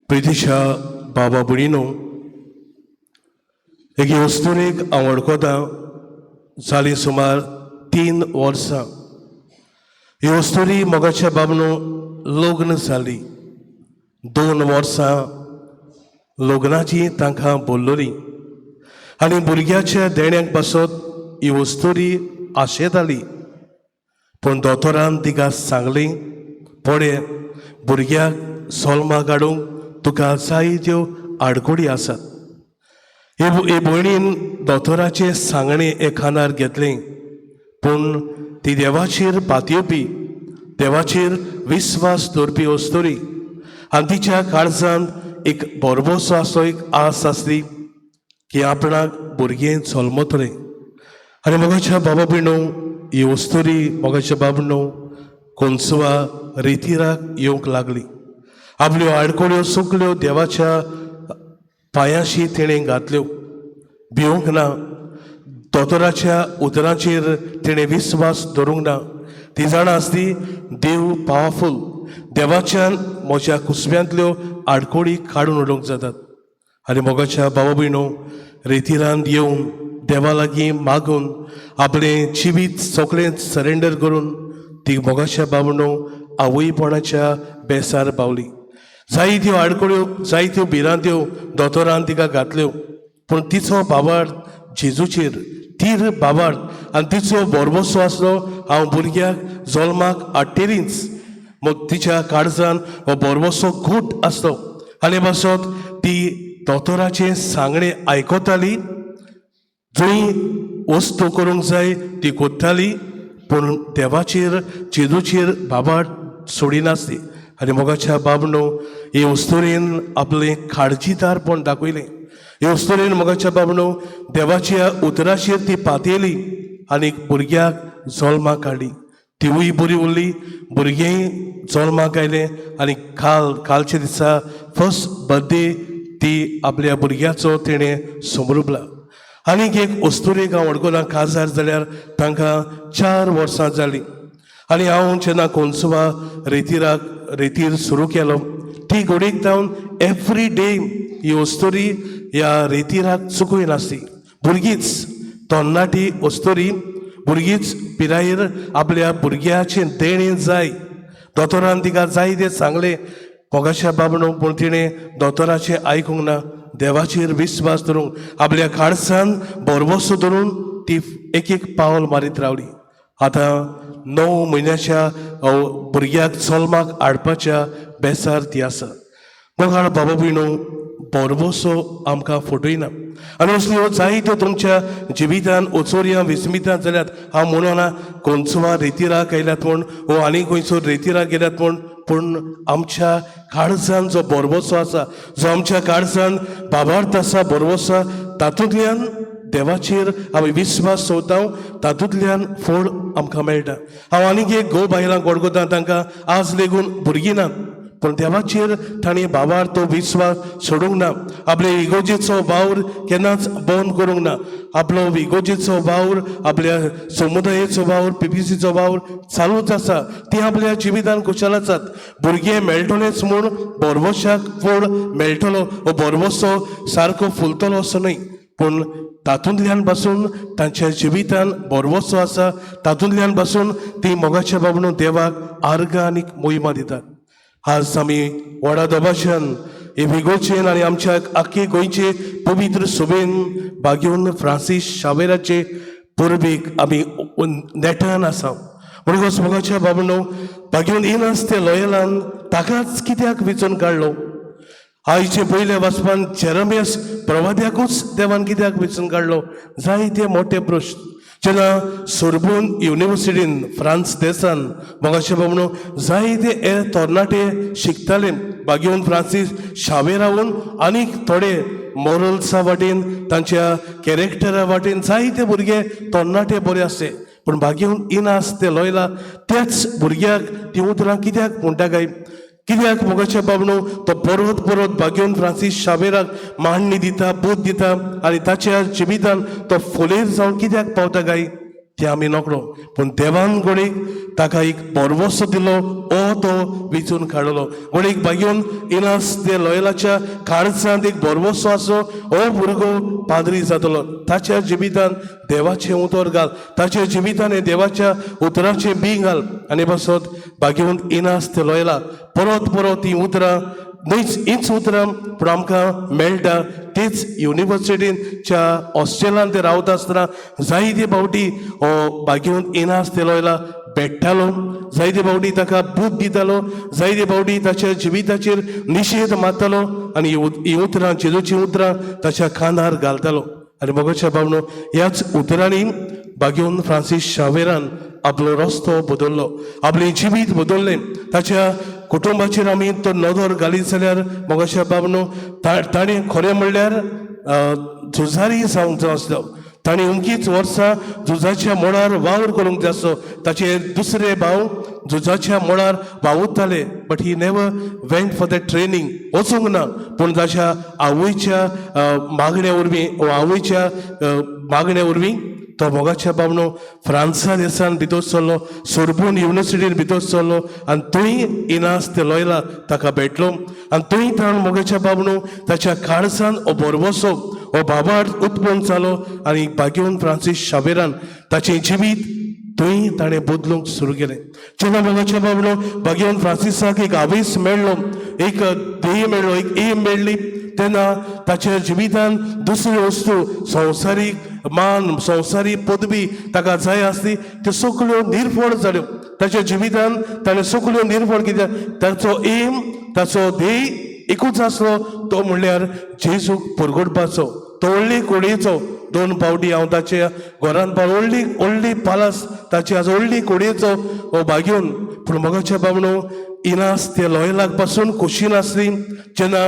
प्रितीच्या बाबा भयणीनो, एक वस्तुरेक हांव वळखता जाली सुमार 3 वर्सां. ही वस्तुरी मोगाच्या बाबनो लग्न जाली. 2 वर्सां लग्नाची तांकां बोल्लोली आनी भुरग्याच्या देण्याक पासत ही वस्तुरी आशेताली. पूण दोतोरान तिका सांगली, पळय भुरग्याक सोलमां काडूंक तुका जायत्यो आडकोडी आसात. हे भयणीन दोतोराचे सांगणे एखानार घेतले, पूण ती देवाचेर पातयेवपी, देवाचेर विस्वास दवरपी वस्तुरी आनी तिच्या काळजांत एक बरोबरसो असो एक आस आसली की आपणाक भुरगें जल्मतलें. आनी मोगाच्या बाबा भयणो, ही वस्तुरी मोगाच्या बाबणो कोणसुवा रितीराक येवंक लागली. आपल्यो आडकोड्यो सगल्यो देवाच्या पांयाशी तिणें घातल्यो. भिवंक ना, दोतोराच्या उतरांचेर तिणें विस्वास दवरूंक ना. ती जाणा आसली देव पावरफूल, देवाच्यान म्हज्या कुसब्यांतल्यो आडकोडी काडून उडोवंक जातात. आनी मोगाच्या बाबा भयणो, रितीरान येवन देवा लागीं मागून आपलें जिवीत सगळें सरेंडर करून ती मोगाच्या बाबणो आवयपणाच्या बेसार पावली. जायत्यो आडकोड्यो, जायत्यो भिरांत्यो दोतोरान तिका घातल्यो, पूण तिचो बाबार्थ जेजूचेर तीर बाबार्थ आनी तिचो बरोबरसो आसलो हांव भुरग्याक जल्माक हाडटरीच. मग तिच्या काळजान हो बरोबरसो घोट आसलो. आनी पासत ती दोतोराचें सांगणें आयकताली. जंय वस्तू करूंक जाय ती कोत्ताली, पूण देवाचेर जेजूचेर बाबार्थ सोडिनासली. आनी मोगाच्या बाबणो, हे वस्तुरेन आपलें काळजीदारपण दाखयलें. हे वस्तुरेन मोगाच्या बाबणो देवाच्या उतराचेर ती पातयेली आनी भुरग्याक जल्माक हाडली. तिवूय बरी उरली, भुरगेंय जल्माक आयलें. आनी कालच्या दिसा फर्स्ट बर्थडे ती आपल्या भुरग्याचो तिणें समरुपला. आनीक एक वस्तुरेक हांव वळखना काजार जाल्यार तांकां 4 वर्सां जालीं. आनी हांव जेन्ना कोणसुवा रितीर सुरू केलो, ती घडीक जावन एवरी डे ही वस्तुरी ह्या रितीराक चुकूय नासली. भुरगींच तरणाटी वस्तुरी, भुरगींच पिरायेर आपल्या भुरग्याचें देणें जाय. दोतोरान तिका जाय तें सांगलें मोगाच्या बाबणो, पूण तिणें दोतोराचें आयकूंक ना. देवाचेर विस्वास धरून आपल्या काळजान बरोबरसो धरून ती एक पावल मारीत रावली. आतां 9 म्हयन्याच्या भुरग्याक जल्माक हाडपाच्या बेसार ती आसा. मोगाळ बाबा भयणो, बरोबरसो आमकां फटयना. आनी असल्यो जायत्यो तुमच्या जिवितान ओचोऱ्या विस्मितां जाल्यात. हांव म्हणना कोणसुवा रितीराक आयल्यात म्हूण वो आनी खंयसर रितीराक गेल्यात म्हूण, पूण आमच्या काळजान जो बरोबरसो आसा, जो आमच्या काळजान बाबार्थ आसा, बरोबरसो आसा, तातूंतल्यान देवाचेर आमी विस्वास दवरता, तातूंतल्यान फळ आमकां मेळटा. हांव आनीक एक घोव बायलांक वळखता, तांकां आज लेगून भुरगीं नात, पूण देवाचेर ताणें बाबार तो विस्वास सोडूंक ना. आपल्या इगोजेचो वावर केन्नाच बंद करूंक ना. आपलो इगोजेचो वावर, आपल्या समुदायाचो वावर, PPCचो वावर चालूच आसा. ती आपल्या जिवितान खुशाल आसात. भुरगें मेळटलेंच म्हूण बरोबरशाक फळ मेळटलो वो बरोबरसो सारको फुलतलो असो न्हय, पूण तातूंतल्यान पासून तांच्या जिवितान बरोबरसो आसा. तातूंतल्यान पासून ती मोगाच्या बाबणो देवाक आर्गां आनीक मोहिमा दितात. आज आमी व्हडा दबाशान हे विगोचेन आनी आमच्या आख्खे गोंयचे पवित्र सभेन बागेवन फ्रांसीस शावेराचे परबेक आमी नेटान आसा. म्हणून मोगाच्या बाबणो, बागेवन इनास्ते लॉयलान ताकाच कित्याक वेंचून काडलो? आयचे पयले वाचपान जेरेमियास प्रवाद्याकूच देवान कित्याक वेंचून काडलो? जायते मोठे प्रश्न. जेन्ना सोर्बोन युनिवर्सिटीन फ्रांस देशान मोगाचे बाबणो जायते हे तरणाटे शिकताले. बागेवन फ्रांसीस शावेरावून आनीक थोडे मॉरल्सा वाटेन, तांच्या कॅरेक्टरा वाटेन जायते भुरगे तरणाटे बरे आसले. पूण बागेवन इनास ते लॉयला त्याच भुरग्याक ती उतरां कित्याक म्हणटा काय? कित्याक मोगाच्या बाबणो तो परत परत बागेवन फ्रांसीस शावेराक मांडणी दिता, बोध दिता आनी ताच्या जिवितान तो फुलेर जावन कित्याक पावता काय? ते आमी नकळो पूण देवान घोडीक ताका एक बोरवोसो दिलो तो विचून काडलो घोडीक बागेवन इनास ते लॉयलाच्या काळजांत एक बोरवोसो आसो भुरगो पाद्री जातलो ताच्या जिवितान देवाचें उतर घाल ताच्या जिवितान हे देवाच्या उतराचें बी घाल आनी बसत बागेवन इनास ते लॉयला परत परत ती उतरां हीच उतरां पूण आमकां मेळटा तेच युनिवर्सिटीच्या हॉस्टेलांत ते रावता आसतना जायते फावटी हो बागेवन इनास ते लॉयला भेट्टालो जायते फावटी ताका बूध दितालो जायते फावटी ताच्या जिविताचेर निशेध मारतालो आनी ही उतरां जेजूची उतरां ताच्या कानार घालतालो आनी मोगाच्या भावनो ह्याच उतरांनी बागेवन फ्रांसीस शावेरान आपलो रस्तो बदल्लो आपलें जिवीत बदल्लें ताच्या कुटुंबाचेर आमी तो नदर घालीत जाल्यार मोगाच्या भावनो ताणें खरें म्हणल्यार झुजारी जावंक जाय आसलो ताणें उमकीच वर्सां झुजाच्या मळार वावर करूंक जाय आसलो ताचे दुसरे भाव झुजाच्या मळार वावुरताले but he never went for the training वचूंक ना पूण ताच्या आवयच्या मागण्या वरवीं आवयच्या मागण्या वरवीं तो मोगाच्या भावनो फ्रांसा देशान भितर सरलो सोर्बोन युनिवर्सिटीन भितर सरलो आनी थंय इनास ते लॉयला ताका भेटलो आनी थंय ताणें मोगाच्या भावनो ताच्या काळजान हो बोरवोसो हो बाबाड उत्पन्न जालो आनी बागेवन फ्रांसीस शावेरान ताचें जिवीत थंय ताणें बदलूंक सुरू केलें जेन्ना मोगाच्या भावनो बागेवन फ्रांसिसाक एक आवेस मेळ्ळो एक ध्येय मेळ्ळो एक एम मेळ्ळी तेन्ना ताच्या जिवितान दुसरी वस्तू संवसारीक मान संवसारीक पदवी ताका जाय आसली त्यो सगळ्यो निर्फळ जाल्यो ताच्या जिवितान ताणें सगळ्यो निर्फळ कित्याक ताचो एम ताचो ध्येय एकूच आसलो तो म्हणल्यार जेजूक परगटपाचो तो व्हडली कोडयेचो 2 फावटी हांव ताच्या घरांत व्हडली व्हडली पालास ताची आज व्हडली कोडयेचो हो बागेवन पूण मोगाच्या भावनो इनास ते लॉयलाक पासून खोशी नासली जेन्ना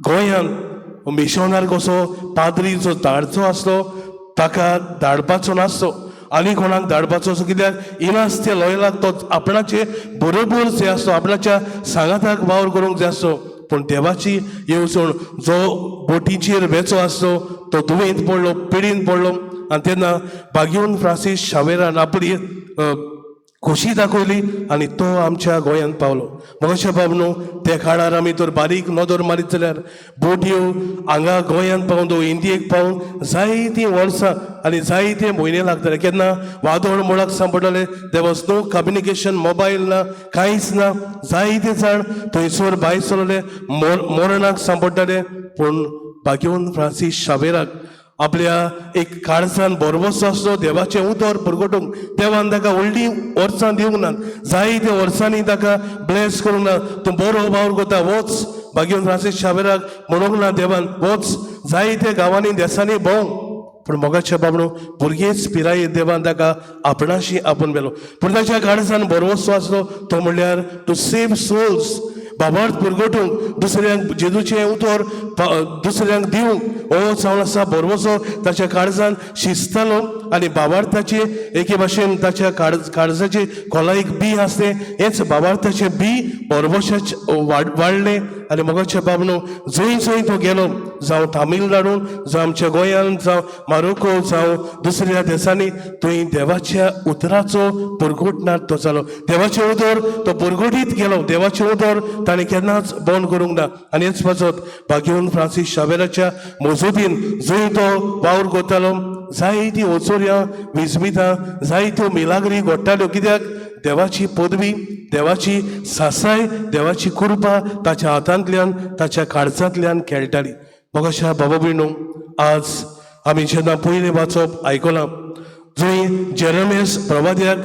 गोंयांत मिशनार कसो पाद्री जो धाडचो आसलो ताका धाडपाचो नासलो आनी कोणाक धाडपाचो असो कित्याक इनास ते लॉयलाक तो आपणाचे बरोबर जे आसलो आपणाच्या सांगाताक वावर करूंक जाय आसलो पूण देवाची येवजण जो बोटीचेर वेचो आसलो तो दुयेंत पडलो पिडीन पडलो आनी तेन्ना बागेवन फ्रांसीस शावेरान आपली खोशी दाखयली आनी तो आमच्या गोंयांत पावलो मोगाच्या भावनो त्या काळार आमी तर बारीक नदर मारीत जाल्यार बोटयो हांगा गोंयांत पावून तो इंडियेक पावून जायतीं वर्सां आनी जायते म्हयने लागताले केन्ना वादळ मुळाक सांपडले there was no communication mobile ना कांयच ना जायते जाण थंयसर भायर सरले मरणाक सांपडटाले पूण बागेवन फ्रांसीस शावेराक आपल्या एक काळजान बोरवोसो आसलो देवाचें उतर परगटूंक देवान ताका व्हडली वर्सां दिवंक ना जायत्या वर्सांनी ताका ब्लेस करूंक ना तूं बरो वावर करता वच बागेवन फ्रांसीस शावेराक म्हणूंक ना देवान वच जायत्या गांवांनी देसांनी भोंव पूण मोगाच्या भावनो भुरगेच पिरायेंत देवान ताका आपणाशी आपोवन व्हेलो पूण ताच्या काळजान बोरवोसो आसलो तो म्हणल्यार टू सेव सोल्स बाबार्थ परगटूंक दुसऱ्यांक जेजूचें उतर दुसऱ्यांक दिवंक हो जावन आसा बोरवोसो ताच्या काळजान शिजतालो आनी बाबार्थाचे एके भाशेन ताच्या काळजाची खोलायेक बी आसलें हेच बाबार्थाचें बी बोरवोशाचें वाडलें आनी मोगाच्या भावनो जंय जंय तो गेलो जावं तामिळनाडून जावं आमच्या गोंयांत जावं मारोको जावं दुसऱ्या देशांनी थंय देवाच्या उतराचो परगटणार तो जालो देवाचें उतर तो परगटीत गेलो देवाचें उतर ताणें केन्नाच बंद करूंक ना आनी हेच पासत बागेवन फ्रांसीस शावेराच्या मजूदीन जंय तो वावर करतालो जायतीं ओचोऱ्यां विजमितां जायत्यो मिलाग्री घडटाल्यो कित्याक देवाची पदवी देवाची सासाय देवाची कृपा ताच्या हातांतल्यान ताच्या काळजांतल्यान खेळटाली मोगाच्या बाबा भयणो आज आमी जेन्ना पयलें वाचप आयकलां जंय जेरेमियास प्रवाद्याक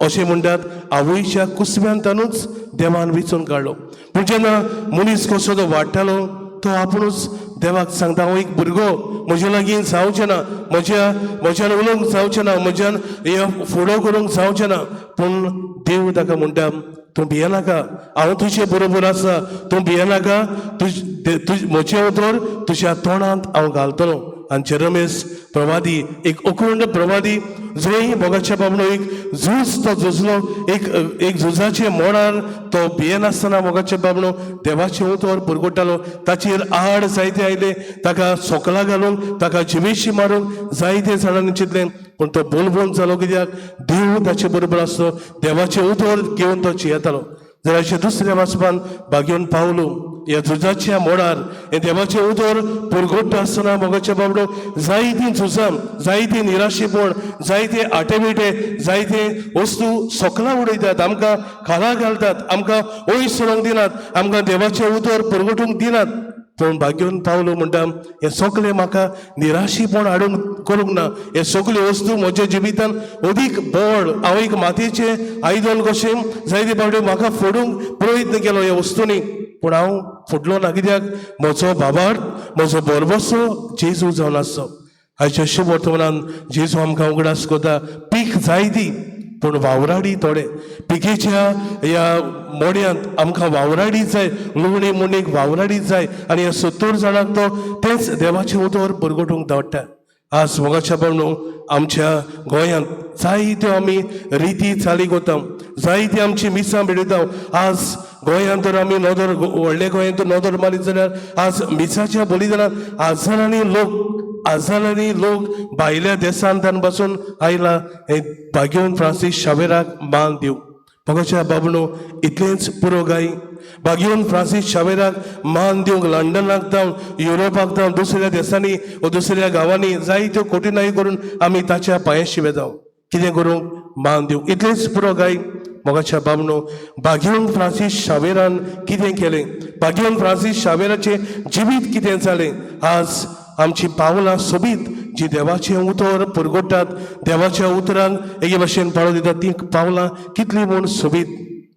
अशें म्हणटात आवयच्या कुसव्यांतानूच देवान विचून काडलो पूण जेन्ना मनीस कसो तो वाडटालो तो आपुणूच देवाक सांगता हांव एक भुरगो म्हजे लागीं जावचें ना म्हज्यान उलोवंक जावचें ना म्हज्यान हें फुडो करूंक जावचें ना पूण देव ताका म्हणटा तूं भियेनाका हांव तुजे बरोबर आसा तूं भियेनाका म्हजें उतर तुज्या तोंडांत हांव घालतलो आनी जेरेमियास प्रवादी एक अखंड प्रवादी जंय मोगाच्या बाबनो एक झूज तो झुजलो एक झुजाचे मोडार तो भियेनासतना मोगाच्या बाबनो देवाचें उतर परगटालो ताचेर आड जायते आयले ताका सोकला घालूंक ताका जिवेशी मारूंक जायते जाणांनी चिंतलें पूण तो बोलबोन जालो कित्याक देव ताचे बरोबर आसलो, देवाचे उतर घेवन तो येतालो. जराशे दुसऱ्या वाचपान भाग्योन पावलो ह्या झुजाच्या मोडार हे देवाचे उतर पुरगोट्टा आसतना मोगाच्या बाबडो जायतीं झुजां, जायतीं निराशेपण, जायते आटेबिटे, जायते वस्तू सोकला उडयतात, आमकां खाला घालतात, आमकां वयर सरोंक दिनात, आमकां देवाचे उतर पुरगोटूंक दिनात. पूण भाग्योन पावलो म्हणटा हे सगळे म्हाका निराशीपण हाडून करूंक ना. हे सगळ्यो वस्तू म्हज्या जिवितान अदीक बळ, हांव एक मातयेचे आयदन कशें जायते फावटी म्हाका फोडूंक प्रयत्न केलो ह्या वस्तूंनी, पूण हांव फुटलो ना. कित्याक म्हजो बाबार्थ, म्हजो बरबसो जेजू जावन आसलो. आयच्या शुभ वर्तमानान जेजू आमकां उगडास कोता. पीक जायती पूण वावराडी थोडे. पिकेच्या ह्या मोड्यांत आमकां वावराडी जाय, लुवणी मुणीक वावराडी जाय, आनी ह्या 70 जाणांक तो तेंच देवाचें उतर परगटूंक धाडटा. आज मोगाच्या बाबडो आमच्या गोंयांत जायत्यो आमी रिती चाली कोता, जायती आमची मिसां भिडयता. आज गोंयांत तर आमी नोदर, व्हडल्या गोंयांत तर नोदर मारीत जाल्यार आज मिसाच्या बलिदानान हजारांनी लोक भायल्या देशांतल्यान पासून आयला हे भाग्योन फ्रांसीस शावेराक मान दिवं. मोगाच्या बाबडो इतलेंच पुरो गाय. भाग्योन फ्रांसीस शावेराक मान दिवंक लंडनाक जावं, युरोपाक जावं, दुसऱ्या देशांनी वा दुसऱ्या गांवांनी जायत्यो कठीणाई करून आमी ताच्या पांयाशिवे जावं, कितें करूंक मान दिवंक. इतलेंच पुरो गाय. मोगाच्या बाबडो भाग्योन फ्रांसीस शावेरान कितें केलें, भाग्योन फ्रांसीस शावेराचें जिवीत कितें जालें. आज आमची पावलां सोबीत जी देवाचें उतर पुरगोडटात, देवाच्या उतरांक एके भाशेन पाळो दितात, ती पावलां कितलीं म्हूण सोबीत.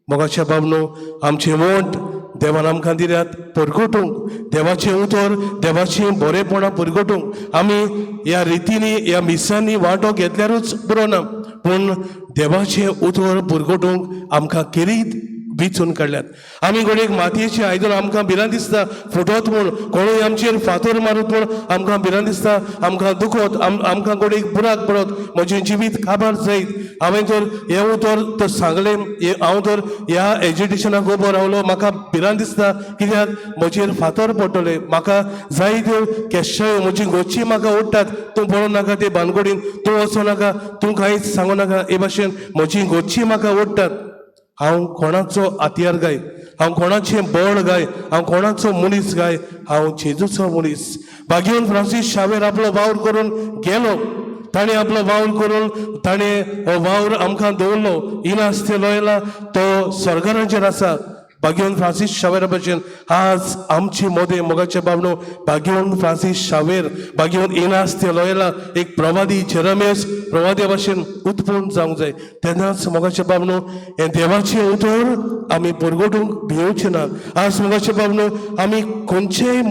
मोगाच्या बाबडो आमचें वोंट देवान आमकां दिल्यात परगटूंक, देवाचें उतर, देवाचें बरेपणां परगटूंक. आमी ह्या रितींनी, ह्या मिसांनी वांटो घेतल्यारूच पुरो ना, पूण देवाचें उतर परगटूंक आमकां केरीत विचून काडल्यात. आमी कोणेक मातयेचें आयदन आमकां भिरांत दिसता फुटत म्हूण, कोणूय आमचेर फातर मारूत म्हूण आमकां भिरांत दिसता, आमकां दुखत, आमकां कोणेक बुराक पडत, म्हजें जिवीत काबार जायत. हांवें तर हें उतर तर सांगलें, हांव तर ह्या एज्युटेशनाक उबो रावलो, म्हाका भिरांत दिसता कित्याक म्हजेर फातर पडटले, म्हाका जायत्यो केश्शायो, म्हजी घोची म्हाका ओडटात, तूं पळोवं नाका ते भानगडीन, तूं वचूं नाका, तूं कांयच सांगू नाका, हे भाशेन म्हजी घोची म्हाका ओडटात. हांव कोणाचो हातयार गाय, हांव कोणाचें बळ गाय, हांव कोणाचो मनीस गाय, हांव जेजूचो मनीस. भाग्योन फ्रांसीस शावेर आपलो वावर करून गेलो, ताणें आपलो वावर करून ताणें हो वावर आमकां दवरलो. इनास्ते लोयला तो स्वर्गारांचेर आसा. भाग्योन फ्रांसीस शावेरा भशेन आज आमची मोदे मोगाच्या बाबडो भाग्योन फ्रांसीस शावेर, भाग्योन इनास्ते लोयला एक प्रवादी जेरेमियास प्रवाद्या भशेन उत्पन्न जावंक जाय. तेन्नाच मोगाच्या बाबडो हें देवाचें उतर आमी परगटूंक भियेवचें ना. आज मोगाच्या बाबडो आमी खंयचेय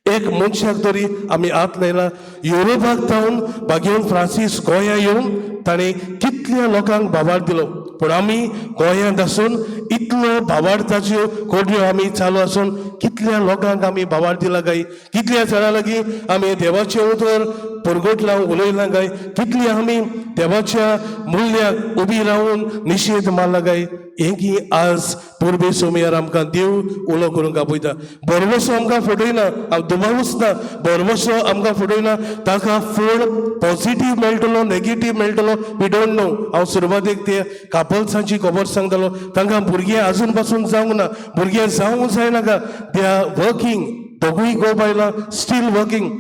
एक मनशाक तरी आमी हात लायला. युरोपाक जावन भाग्योन फ्रांसीस गोंया येवन ताणें कितल्या लोकांक भावार्थ दिलो, पूण आमी गोंयांत आसून इतलो भावार्थाच्यो कोडयो आमी चालू आसून कितल्या लोकांक आमी भावार्थ दिला काय, कितल्या जाणां लागीं आमी देवाचें उतर परगटलां उलयलां काय, कितली आमी देवाच्या मुल्याक उबी रावून निशेध मारला काय. हें की आज पुर्बे सोमयार आमकां देव उलो करूंक आपयता. बरवसो आमकां फटयना, हांव दुबावूच ना, बरवसो आमकां फटयना, ताका फळ पॉझिटीव मेळटलो, नेगेटीव मेळटलो, वी डोंट नो. हांव सुरवातेक ते कापल्सांची खबर सांगतालो, तांकां भुरगें आजून पासून जावंक ना, भुरगें जावंक जायनाका, दे आर वर्किंग, दोगूय घोव बायलां steel working.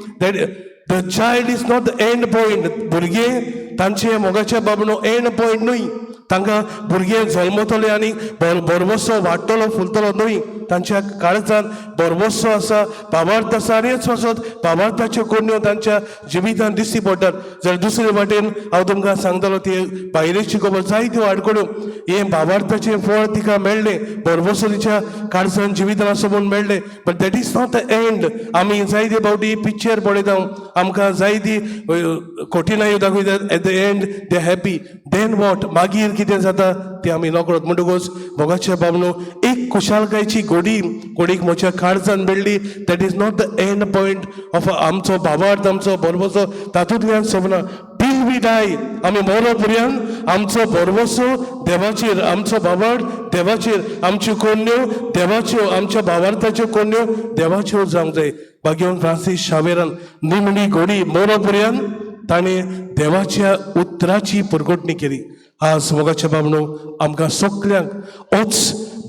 The child is not the end point. भुरगें तांचे मोगाच्या बाबडो एंड पॉयंट न्हय. तांकां भुरगें जल्मतले आनी बरवसो वाडटलो फुलतलो न्हय. तांच्या काळजांत बरवसो आसा, भावार्थ आसा, आनी हेच पासत भावार्थाच्यो कोडण्यो तांच्या जिवितांत दिश्टी पडटात. जाल्यार दुसरे वाटेन हांव तुमकां सांगतालो ती भायलेची खबर जायत्यो आडकोड्यो. हें भावार्थाचें फळ तिका मेळ्ळें, बरवसो तिच्या काळजांत जिवितांत आसा म्हूण मेळ्ळें, but that is not the end. आमी जायते फावटी पिक्चर पळयता, आमकां जायती कठिणायो दाखयतात, at the end they happy. Then what, मागीर कितें जाता तें आमी नकळत. म्हणटकूच मोगाच्या बाबडो एक खुशालकायेची घोडी कोणीक म्हज्या काळजांत मेळ्ळी, that is not the end point of आमचो भावार्थ, आमचो बरवसो तातूंतल्यान सोबना. टील वी डाय, आमी मरो पर्यंत आमचो बरवसो देवाचेर, आमचो भावार्थ देवाचेर, आमच्यो कोडण्यो देवाच्यो, आमच्या भावार्थाच्यो कोडण्यो देवाच्यो जावंक जाय. भाग्योन फ्रांसीस शावेरान निमणी घोडी मरो पर्यंत ताणें देवाच्या उतराची परगोटणी केली. आज मोगाचे बाबणो आमकां सगल्यांक होच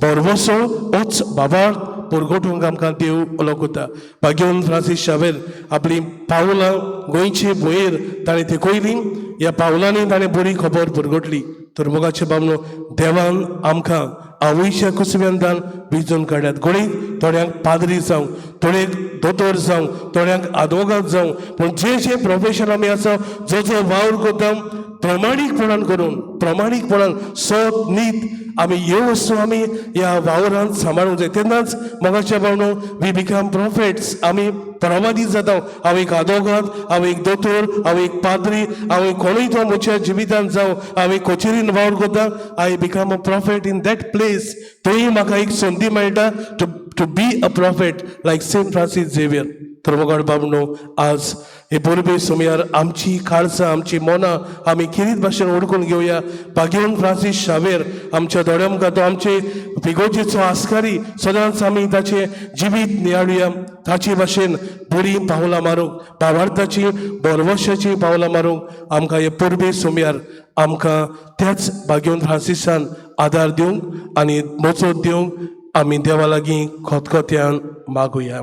बरवसो होच बाबार परगोटूंक आमकां देव उलो कोता. भाग्यवन फ्रांसीस शावेर आपली पावलां गोंयचे भुंयेर ताणें तेकयलीं. ह्या पावलांनी ताणें बरी खबर परगोटली. तर मोगाचे बाबणो देवान आमकां आवयच्या कुसव्यांतान विजून काडल्यात. कोणीक थोड्यांक पाद्री जावं, थोड्यांक दोतोर जावं, थोड्यांक आदवोगाद जावं, पूण जे जे प्रोफेशन आमी आसा, जो जो वावर करता प्रमाणीकपणान करून प्रमाणीकपणान सत नीत आमी ह्यो वस्तू आमी ह्या वावरांत सांबाळूंक जाय. तेन्नाच मोगाचे बाबणो वी बिकम प्रॉफिट्स. आमी प्रवादी जाता. हांव एक आदवोगाद, हांव एक दोतोर, हांव एक पाद्री, हांव एक कोणूय तो म्हज्या जिवितांत जावं, हांव एक कचेरीन वावर करता, I become a prophet in that place. थंय म्हाका एक संदी मेळटा to be a prophet like Saint Francis Xavier. तर मोगाड बाबणो आज हे परबे सोमयार आमची काळजां आमची मनां आमी किरीत भाशेन ओळखून घेवया. भाग्यवन फ्रांसीस शावेर आमच्या दोळ्यां मुखार तो आमचे पिगोजेचो आस्कारी सदांच आमी ताचें जिवीत नियाळुया. ताचे भाशेन बरी पावलां मारूंक भावार्थाची बरवशाची पावलां मारूंक आमकां हे परबे सोमयार आमकां त्याच भाग्यवन फ्रांसिसान आदार दिवंक आनी मोचोत दिवंक आमी देवा लागीं खोतखोत्यान मागुया.